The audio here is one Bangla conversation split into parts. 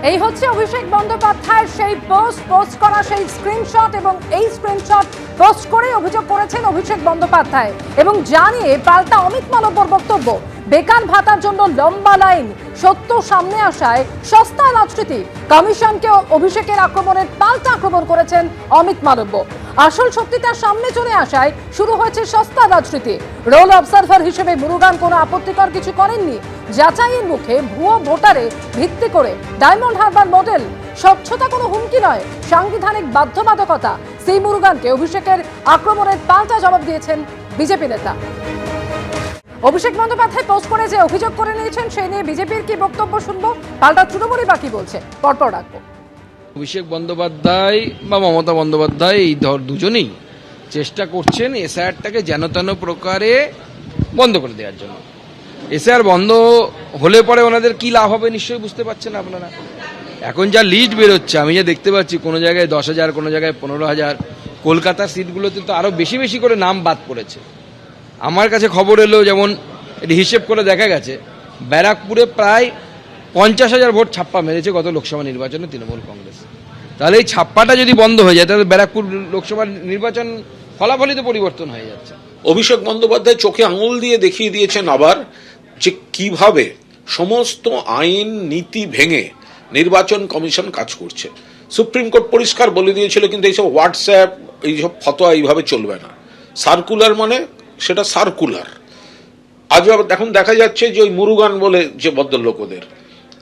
এই হচ্ছে অভিষেক বন্দ্যোপাধ্যায়ের সেই পোস্ট করা সেই স্ক্রিনশট, এবং এই স্ক্রিনশট পোস্ট করে অভিযোগ করেছেন অভিষেক বন্দ্যোপাধ্যায় এবং জানিয়ে পাল্টা অমিত মালব্যর বক্তব্য। বেকার ভাতার জন্য লম্বা লাইন, সত্য সামনে আসায় সস্তা রাজনীতি, কমিশনকে অভিষেকের আক্রমণের পাল্টা আক্রমণ করেছেন অমিত মালব্য। আসল সত্যিটা সামনে চলে আসায় শুরু হয়েছে সস্তা রাজনীতি। রোল অবজারভার হিসেবে মুরুগান কোনো আপত্তিকর কিছু করেননি। যাচাইয়ের মুখে ভুয়ো ভোটারে ভিত্তি করে ডায়মন্ড হারবার মডেল, স্বচ্ছতা কোনো হুমকি নয়, সাংবিধানিক বাধ্যবাধকতা। সেই মুরুগানকে অভিষেকের আক্রমণের পাল্টা জবাব দিয়েছেন বিজেপি নেতা। অভিষেক বন্দ্যোপাধ্যায় পোস্ট করে যে অভিযোগ করে নিয়েছেন সেই নিয়ে বিজেপির কি বক্তব্য শুনবো, পাল্টা তৃণমূলই বাকি বলছে, পরপর রাখবো। অভিষেক বন্দ্যোপাধ্যায় বা মমতা বন্দ্যোপাধ্যায় এই দুজনেই চেষ্টা করছেন এসআইআরটাকে যেন তেন প্রকারে বন্ধ করে দেওয়ার জন্য। এসআইআর বন্ধ হলে পরে ওনাদের কি লাভ হবে নিশ্চয়ই বুঝতে পারছেন আপনারা। এখন যা লিস্ট বেরোচ্ছে, আমি যা দেখতে পাচ্ছি, কোনো জায়গায় 10,000, কোনো জায়গায় 15,000, কলকাতার সিটগুলোতে তো আরও বেশি বেশি করে নাম বাদ পড়েছে। আমার কাছে খবর এলো, যেমন এটি হিসেব করে দেখা গেছে, ব্যারাকপুরে প্রায় 50,000 ভোট ছাপ্পা মেরেছে গত লোকসভা নির্বাচনে তৃণমূল কংগ্রেস। তাহলে এই ছাপ্পাটা যদি বন্ধ হয়ে যায় তাহলে ব্যারাকপুর লোকসভা নির্বাচন ফলাফলই তো পরিবর্তন হয়ে যাচ্ছে। অভিষেক বন্দ্যোপাধ্যায় চোখে আঙুল দিয়ে দেখিয়ে দিয়েছেন আবার যে কিভাবে সমস্ত আইন নীতি ভেঙে নির্বাচন কমিশন কাজ করছে। সুপ্রিম কোর্ট পরিষ্কার বলে দিয়েছিল কিন্তু এইসব হোয়াটসঅ্যাপ, এইসব ফতোয়া এইভাবে চলবে না। সার্কুলার মানে সেটা সার্কুলার। আজ এখন দেখা যাচ্ছে যে ওই মুরুগান বলে যে ভদ্রলোক ওদের,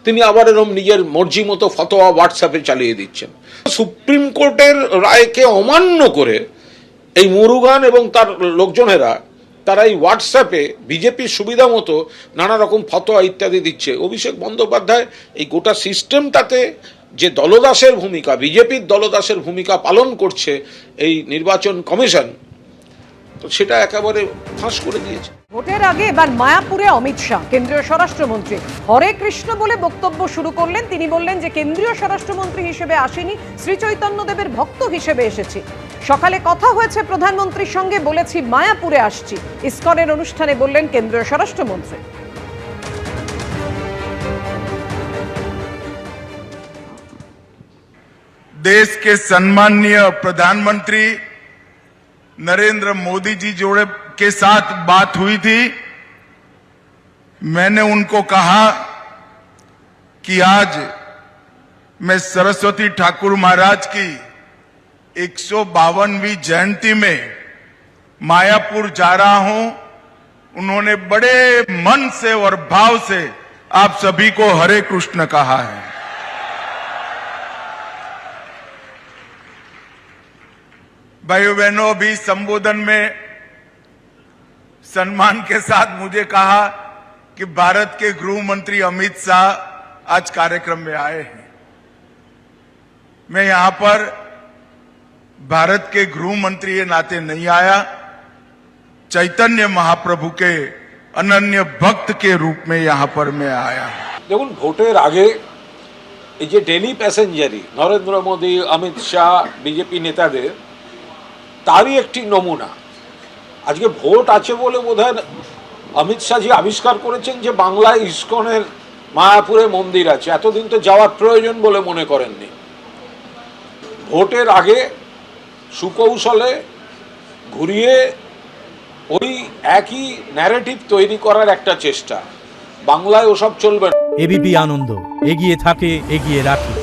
তিনি আবার এরকম নিজের মর্জি মতো ফতোয়া হোয়াটসঅ্যাপে চালিয়ে দিচ্ছেন। সুপ্রিম কোর্টের রায়কে অমান্য করে এই মুরুগান এবং তার লোকজনেরা তারা এই হোয়াটসঅ্যাপে বিজেপির সুবিধা মতো নানা রকম ফতোয়া ইত্যাদি দিচ্ছে। অভিষেক বন্দ্যোপাধ্যায় এই গোটা সিস্টেমটাতে যে দলদাসের ভূমিকা, বিজেপির দলদাসের ভূমিকা পালন করছে এই নির্বাচন কমিশন, তো সেটা একেবারে ফাঁস করে দিয়েছে। ভোটের আগে এবার মায়াপুরে অমিত শাহ, কেন্দ্রীয় স্বরাষ্ট্রমন্ত্রী, হরে কৃষ্ণ বলে বক্তব্য শুরু করলেন। তিনি বললেন যে কেন্দ্রীয় স্বরাষ্ট্রমন্ত্রী হিসেবে আসেনি, শ্রী চৈতন্যদেবের ভক্ত হিসেবে এসেছি। সকালে কথা হয়েছে প্রধানমন্ত্রীর সঙ্গে, বলেছি মায়াপুরে আসছি। ইসকনের অনুষ্ঠানে বললেন কেন্দ্রীয় স্বরাষ্ট্রমন্ত্রী। देश के सम्माननीय प्रधानमंत्री नरेंद्र मोदी जी जोड़े के साथ बात हुई थी। मैंने उनको कहा कि आज मैं सरस्वती ठाकुर महाराज की 152वीं जयंती में मायापुर जा रहा हूं। उन्होंने बड़े मन से और भाव से आप सभी को हरे कृष्ण कहा है। भाइयों बहनों, अभी संबोधन में सम्मान के साथ मुझे कहा कि भारत के गृह मंत्री अमित शाह आज कार्यक्रम में आए हैं। मैं यहां पर भारत के गृह मंत्री के नाते नहीं आया, चैतन्य महाप्रभु के अनन्य भक्त के रूप में यहां पर मैं आया। দেখুন, ভোটের আগে এই যে ডেলি প্যাসেঞ্জারি নরেন্দ্র মোদী, অমিত শাহ, বিজেপি নেতাদের, তারই একটি নমুনা। আজকে ভোট আছে বলে বোধহয় অমিত শাহজি আবিষ্কার করেছেন যে বাংলায় ইসকনের মায়াপুরে মন্দির আছে। এতদিন তো যাওয়ার প্রয়োজন বলে মনে করেননি। ভোটের আগে সুকৌশলে ঘুরিয়ে ওই একই ন্যারেটিভ তৈরি করার একটা চেষ্টা। বাংলায় ওসব চলবে না। এবিপি আনন্দ, এগিয়ে থাকে, এগিয়ে রাখে।